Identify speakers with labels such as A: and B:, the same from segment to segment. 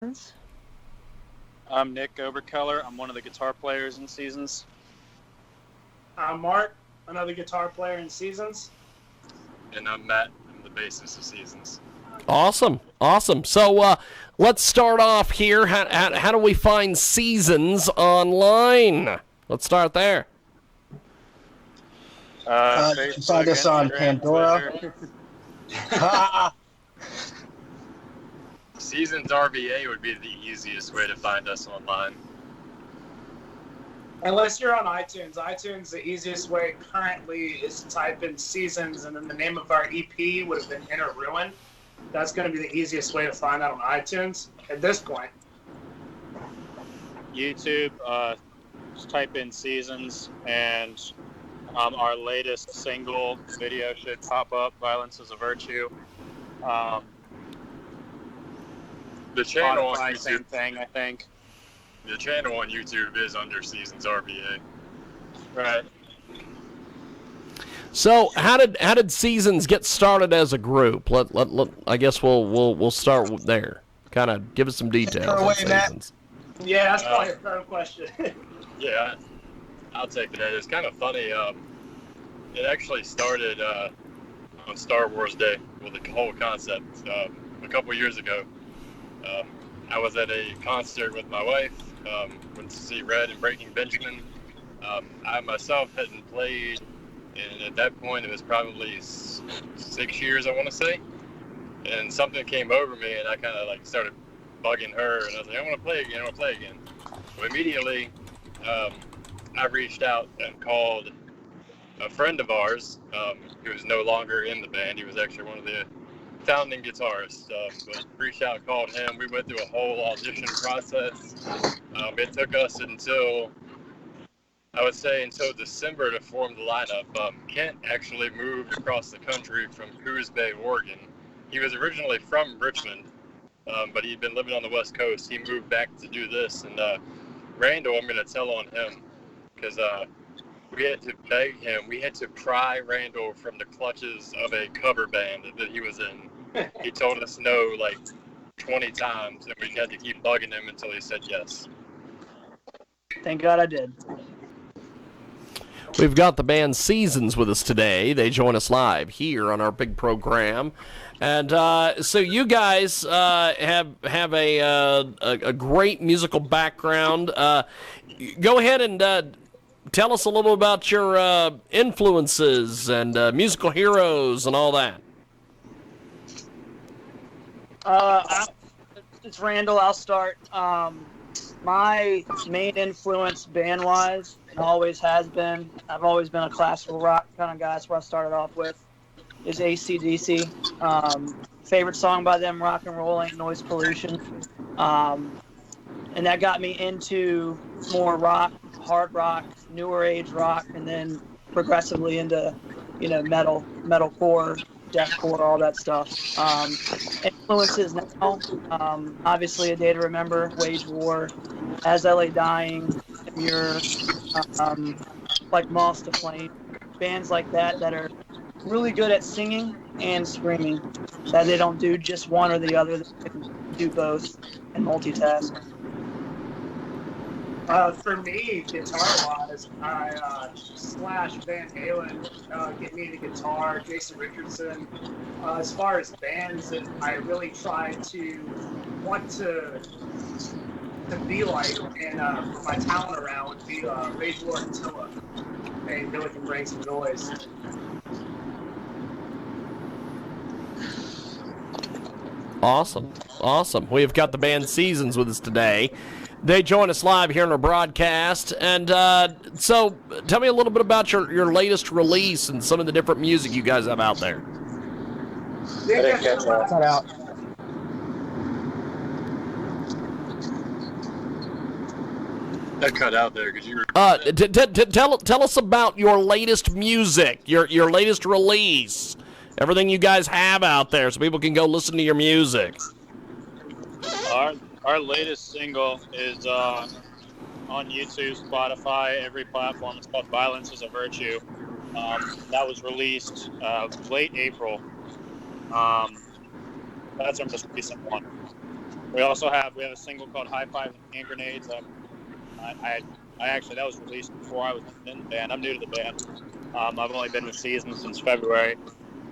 A: I'm Nick Oberkeller. I'm one of the guitar players in Seasons.
B: I'm Mark, another guitar player in Seasons.
C: And I'm Matt. I'm the bassist of Seasons.
D: Awesome. So let's start off here. How do we find Seasons online? Let's start there.
A: Facebook,
E: You find us on
A: Instagram,
E: Pandora.
C: Seasons RVA would be the easiest way to find us online.
B: Unless you're on iTunes. iTunes, the easiest way currently is to type in Seasons, and then the name of our EP would have been Inner Ruin. That's going to be the easiest way to find that on iTunes at this point.
A: YouTube, just type in Seasons, and our latest single video should pop up, Violence is a Virtue.
C: The channel on
A: Spotify,
C: YouTube,
A: same thing, I think.
C: The channel on YouTube is under Seasons RVA.
A: Right.
D: So how did Seasons get started as a group? I guess we'll start there. Kind of give us some details on Seasons.
B: Yeah, that's probably a fair question.
C: Yeah, I'll take that. It's kind of funny. It actually started on Star Wars Day with the whole concept a couple years ago. I was at a concert with my wife, went to see Red and Breaking Benjamin. I myself hadn't played, and at that point it was probably 6 years, I want to say. And something came over me, and I kind of like started bugging her, and I was like, I want to play again. So immediately, I reached out and called a friend of ours, who is no longer in the band. He was actually one of the founding guitarist, but reached out, called him. We went through a whole audition process. It took us until December to form the lineup. Kent actually moved across the country from Coos Bay, Oregon. He was originally from Richmond, but he'd been living on the West Coast. He moved back to do this, and Randall, I'm going to tell on him, because we had to beg him. We had to pry Randall from the clutches of a cover band that he was in. He told us no like 20 times, and we had to keep bugging him until he said yes.
F: Thank God I did.
D: We've got the band Seasons with us today. They join us live here on our big program. And so you guys have a great musical background. Go ahead and tell us a little about your influences and musical heroes and all that.
F: It's Randall. I'll start. My main influence band-wise, and always has been, I've always been a classical rock kind of guy. That's where I started off with, is AC/DC. Favorite song by them, Rock and Roll Ain't Noise Pollution. And that got me into more rock, hard rock, newer age rock, and then progressively into, metalcore, deathcore, all that stuff. Influences now, obviously A Day to Remember, Wage War, As I Lay Dying, Muir, like Moths to Flame, bands like that are really good at singing and screaming, that they don't do just one or the other, they can do both and multitask.
B: For me, guitar-wise, I Slash, Van Halen, get me into guitar, Jason Richardson. As far as bands that I really try to want to be like and put my talent around would be Rage War and Tilla. They really can bring some noise.
D: Awesome. We've got the band Seasons with us today. They join us live here on our broadcast. And so tell me a little bit about your latest release and some of the different music you guys have out there.
B: I didn't catch that.
E: Cut out.
C: That cut out there. Could you?
D: Tell us about your latest music, your latest release, everything you guys have out there, so people can go listen to your music.
A: Our latest single is on YouTube, Spotify, every platform. It's called Violence is a Virtue. That was released late April. That's our most recent one. We also have a single called High Five and Hand Grenades. I actually, that was released before I was in the band. I'm new to the band. I've only been with Seasons since February.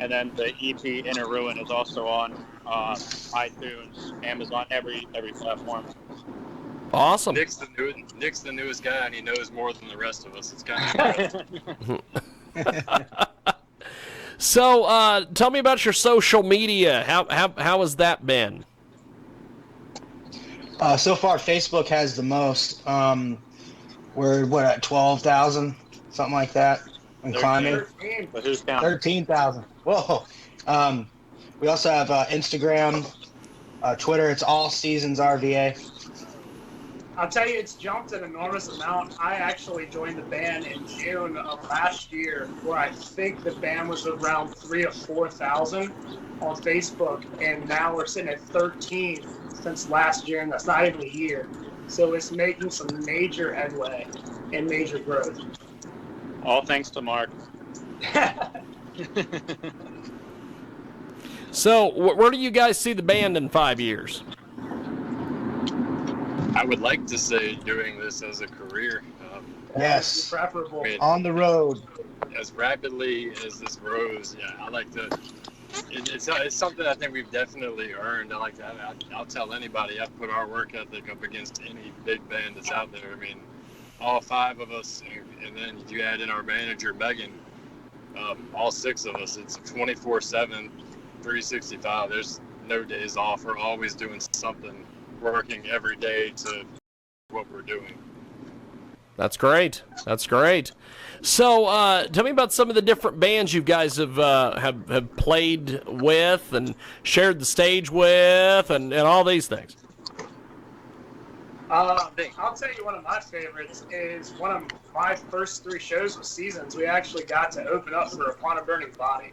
A: And then the EP Inner Ruin is also on iTunes, Amazon, every platform.
D: Awesome.
C: Nick's the newest guy, and he knows more than the rest of us. It's kind of
D: So, tell me about your social media. How has that been?
E: So far, Facebook has the most. We're at 12,000, something like that, and climbing.
B: 13.
A: But who's counting?
E: 13,000. Whoa. We also have Instagram, Twitter. It's all Seasons RVA.
B: I'll tell you, it's jumped an enormous amount. I actually joined the band in June of last year, where I think the band was around 3,000 or 4,000 on Facebook, and now we're sitting at 13 since last year, and that's not even a year. So it's making some major headway and major growth.
A: All thanks to Mark.
D: So, where do you guys see the band in 5 years?
C: I would like to say doing this as a career.
E: Yes.
B: Preferable.
C: I mean,
E: On the road.
C: as rapidly as this grows, yeah, I like to. It's something I think we've definitely earned. I like to. I'll tell anybody I've put our work ethic up against any big band that's out there. I mean, all 5 of us, and then you add in our manager Megan, all 6 of us. It's 24/7, 365. There's no days off. We're always doing something, working every day to what we're doing.
D: That's great. That's great. So, tell me about some of the different bands you guys have played with and shared the stage with, and all these things.
B: I'll tell you one of my favorites is one of my first 3 shows with Seasons. We actually got to open up for Upon a Burning Body.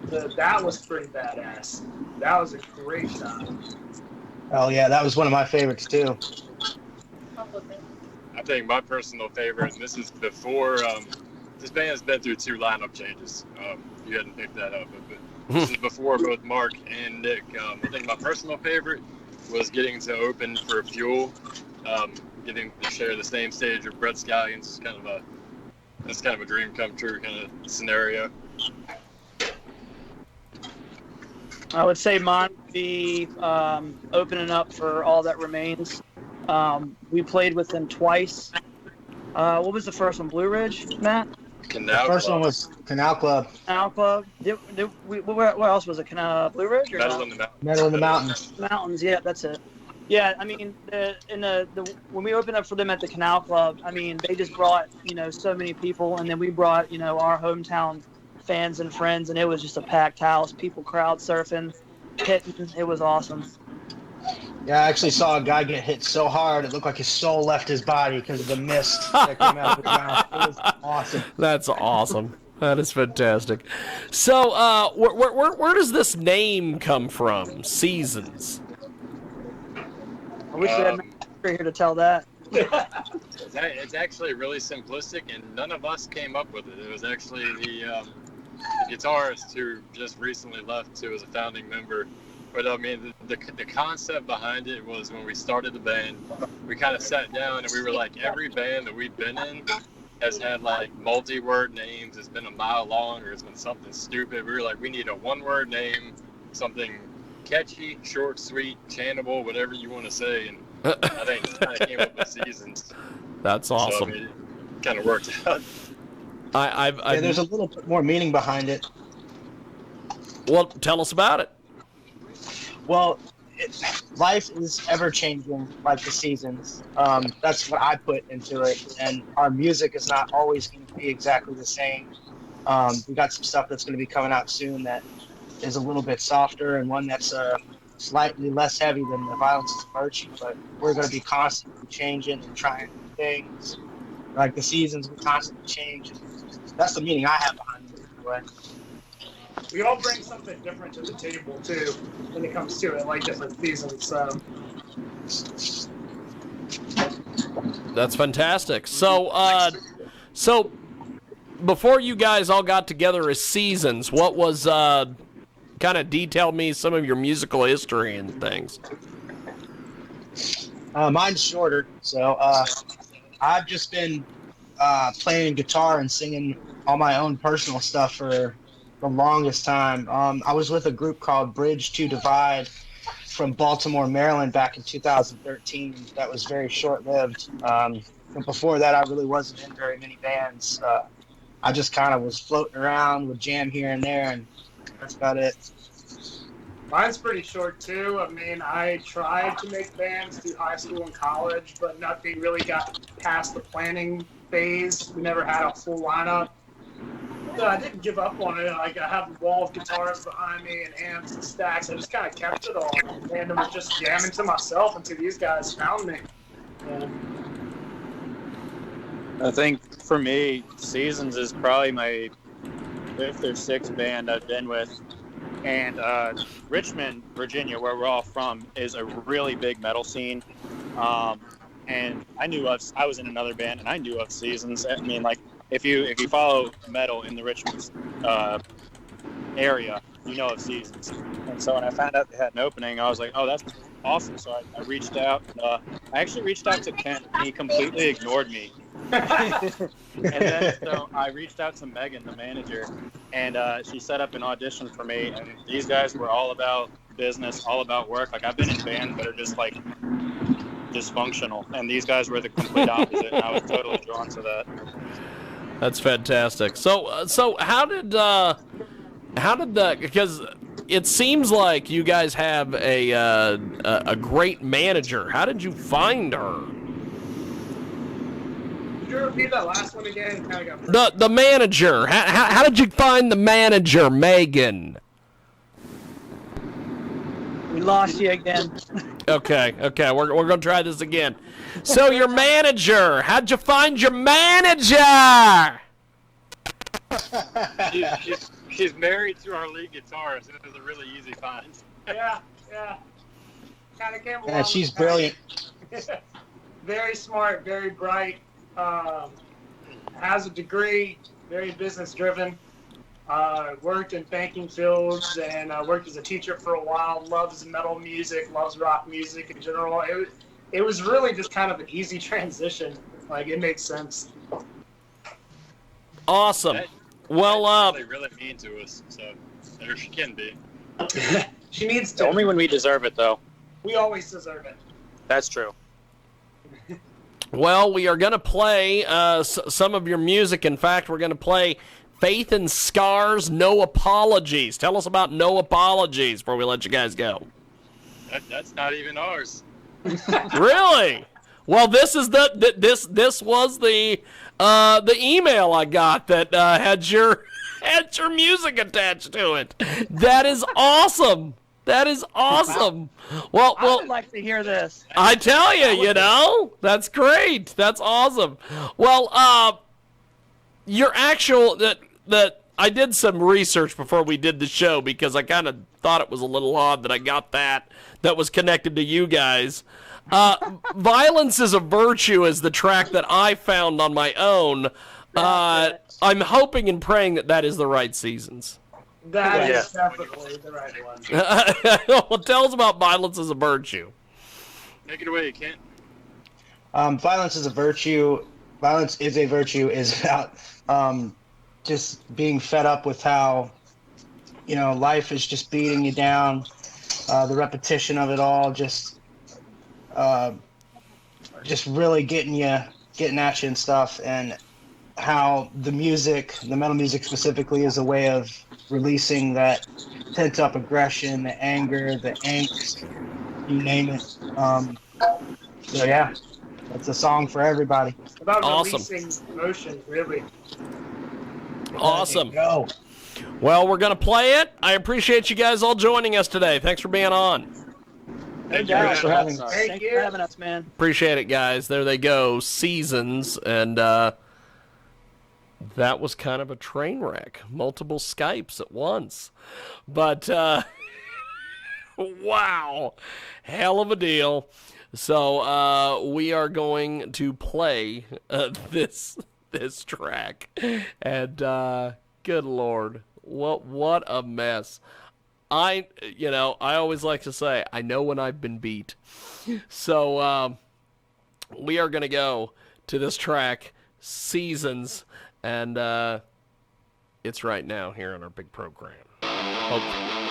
B: That was pretty badass. That was a great time.
E: Oh, yeah, that was one of my favorites, too.
C: I think my personal favorite, and this is before, this band has been through 2 lineup changes. You hadn't picked that up, but this is before both Mark and Nick. I think my personal favorite was getting to open for Fuel, getting to share the same stage with Brett Scallions. That's kind of a dream come true kind of scenario.
F: I would say mine would be opening up for All That Remains. We played with them twice. What was the first one? Blue Ridge, Matt?
C: Canal
E: The first
C: Club.
E: one was Canal Club.
F: Canal Club. Where else was it? Blue Ridge or
C: Metal
F: no?
C: in the Mountains.
E: Metal in the Mountains.
F: Mountains, yeah, that's it. Yeah, I mean, when we opened up for them at the Canal Club, I mean, they just brought, so many people, and then we brought, our hometown fans and friends, and it was just a packed house, people crowd surfing, hitting. It was awesome.
E: Yeah, I actually saw a guy get hit so hard it looked like his soul left his body because of the mist that came out of his mouth. It was awesome.
D: That's awesome. That is fantastic. So, where does this name come from? Seasons.
F: I wish we had Matt here to tell that.
C: It's actually really simplistic, and none of us came up with it. It was actually the guitarist who just recently left, who was a founding member. But I mean, the concept behind it was when we started the band, we kind of sat down and we were like, every band that we've been in has had like multi-word names. It's been a mile long, or it's been something stupid. We were like, we need a one-word name, something catchy, short, sweet, chantable, whatever you want to say. And I think it kind of came up with Seasons.
D: That's awesome.
C: So, I mean, it kind of worked out.
E: Yeah, there's a little bit more meaning behind it.
D: Well, tell us about it.
E: Well, life is ever changing, like the seasons. That's what I put into it, and our music is not always going to be exactly the same. We got some stuff that's going to be coming out soon that is a little bit softer, and one that's slightly less heavy than the Violence is a Virtue. But we're going to be constantly changing and trying new things. Like the seasons, we constantly change. That's the meaning I have behind it, anyway.
B: We all bring something different to the table too when it comes to it, like different seasons. So
D: That's fantastic. So before you guys all got together as Seasons, what was kind of detail me some of your musical history and things?
E: Mine's shorter. So I've just been playing guitar and singing all my own personal stuff for the longest time. I was with a group called Bridge to Divide from Baltimore, Maryland back in 2013. That was very short-lived. But before that, I really wasn't in very many bands. I just kind of was floating around, would jam here and there, and that's about it.
B: Mine's pretty short too. I mean, I tried to make bands through high school and college, but nothing really got past the planning phase. We never had a full lineup. So I didn't give up on it. Like, I have a wall of guitars behind me and amps and stacks. I just kind of kept it all. And I was just jamming to myself until these guys found me.
A: I think for me, Seasons is probably my 5th or 6th band I've been with. And Richmond, Virginia, where we're all from, is a really big metal scene. And I was in another band, and I knew of Seasons. I mean, like, if you follow metal in the Richmond area, you know of Seasons. And so when I found out they had an opening, I was like, oh, that's awesome. So I reached out. I actually reached out to Kent, and he completely ignored me. And then so I reached out to Megan, the manager, and she set up an audition for me. And these guys were all about business, all about work. Like, I've been in bands that are just like dysfunctional, and these guys were the complete opposite. And I was totally drawn to that.
D: That's fantastic. So how did that? Because it seems like you guys have a great manager. How did you find her?
B: Could you repeat that last one again? Kind of got
D: The manager. How did you find the manager, Megan?
F: We lost you again.
D: Okay. We're gonna try this again. So your manager. How'd you find your manager?
C: She's married to our lead guitarist. It was a really easy find.
B: Yeah. Kind of came along.
E: Yeah, she's brilliant.
B: Very smart, very bright. Has a degree, very business driven. Worked in banking fields and worked as a teacher for a while. Loves metal music, loves rock music in general. It was really just kind of an easy transition. Like, it makes sense.
D: Awesome. Well,
C: They really mean to us, so there she can be.
B: She needs to.
A: Only when we deserve it, though.
B: We always deserve it.
A: That's true.
D: well, we are gonna play some of your music. In fact, we're gonna play Faith and Scars, No Apologies. Tell us about No Apologies before we let you guys go.
C: That's not even ours.
D: Really? Well, this is this was the email I got that had your music attached to it. That is awesome. That is awesome. Well,
F: I would like to hear this.
D: I tell you, that's great. That's awesome. Well, your actual that I did some research before we did the show because I kind of thought it was a little odd that I got that was connected to you guys. Violence is a Virtue is the track that I found on my own. I'm hoping and praying that is the right Seasons.
B: That is definitely the right one.
D: Well, tell us about Violence is a Virtue.
C: Take it away, Kent.
E: Violence is a Virtue. Violence is a Virtue is about just being fed up with how, life is just beating you down. The repetition of it all, just really getting at you and stuff, and how the metal music specifically, is a way of releasing that pent up aggression, the anger, the angst, you name it. So yeah, it's a song for everybody.
B: It's about
D: Awesome.
B: releasing emotion, really.
D: Awesome.
E: Go.
D: Well, we're going to play it. I appreciate you guys all joining us today. Thanks for being on.
C: Thank you
E: Thanks for having us.
B: Thank
F: Thanks
B: you.
F: for having us, man.
D: Appreciate it, guys. There they go, Seasons, and that was kind of a train wreck. Multiple Skypes at once. But, wow, hell of a deal. So we are going to play this track, and good Lord, what a mess. I always like to say, I know when I've been beat. So we are going to go to this track, Seasons, and it's right now here on our big program. Hopefully.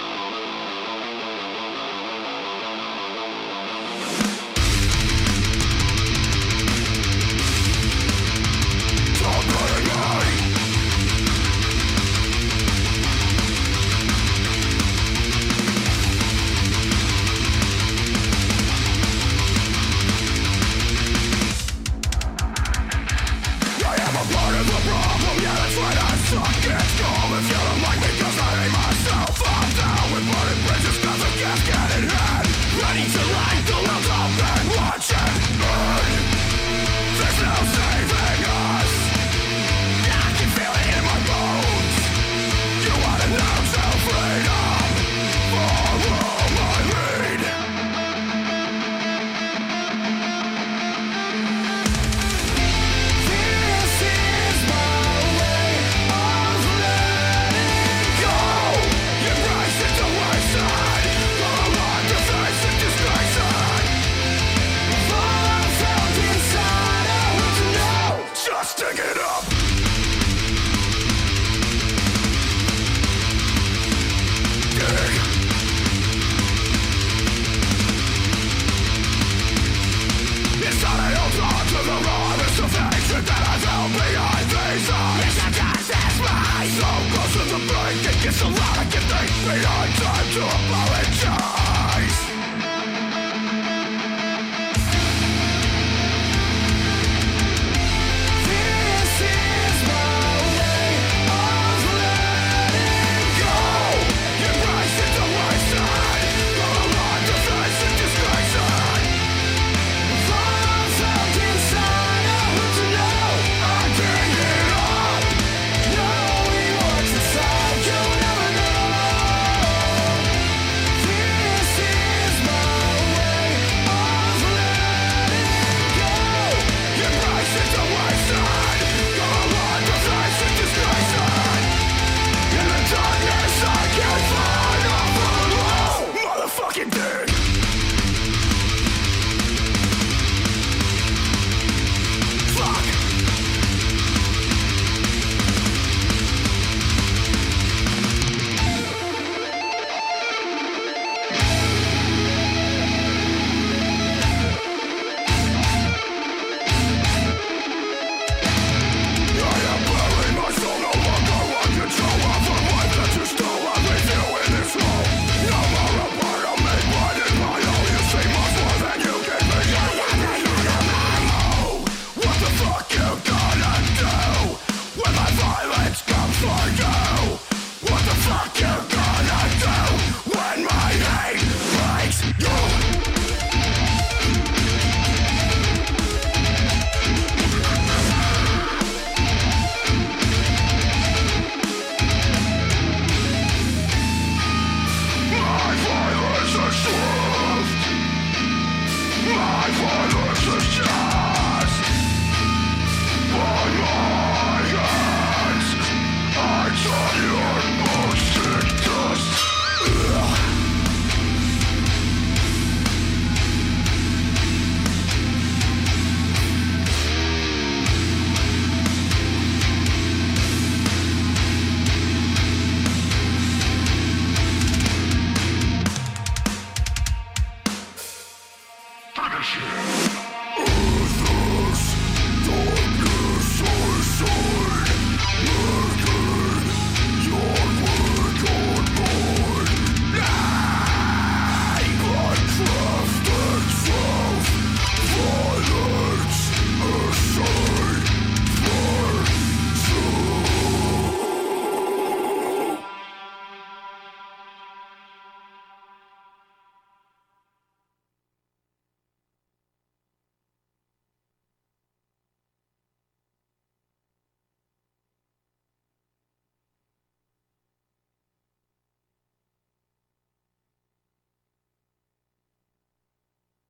G: Finish him!